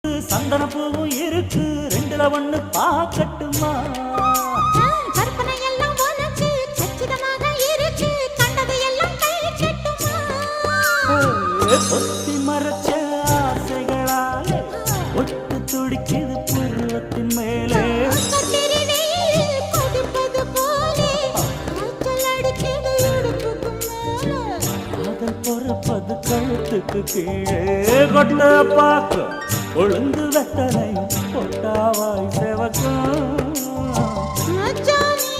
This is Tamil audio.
சந்தன பூவும் இருக்கு ரெண்டுல ஒண்ணு பாக்கட்டுமா கற்பனை எல்லாம் உனக்கு சச்சிதமாக இருக்கு கண்டது எல்லாம் கை கட்டுமா பொத்தி மறைச்ச ஆசைகளாலே ஒட்டு துடிக்குது பருவத்தின் மேலே கொதிப்பது போலே காய்ச்சல் அடிக்குது இடுப்புக்கு மேலே காதல் பொறப்பது கழுத்துக்கு கீழே கொட்ட பாக்கு ஒழுங்கு வெத்தனை பொட்டாவாய் செவக்கும் மச்சானே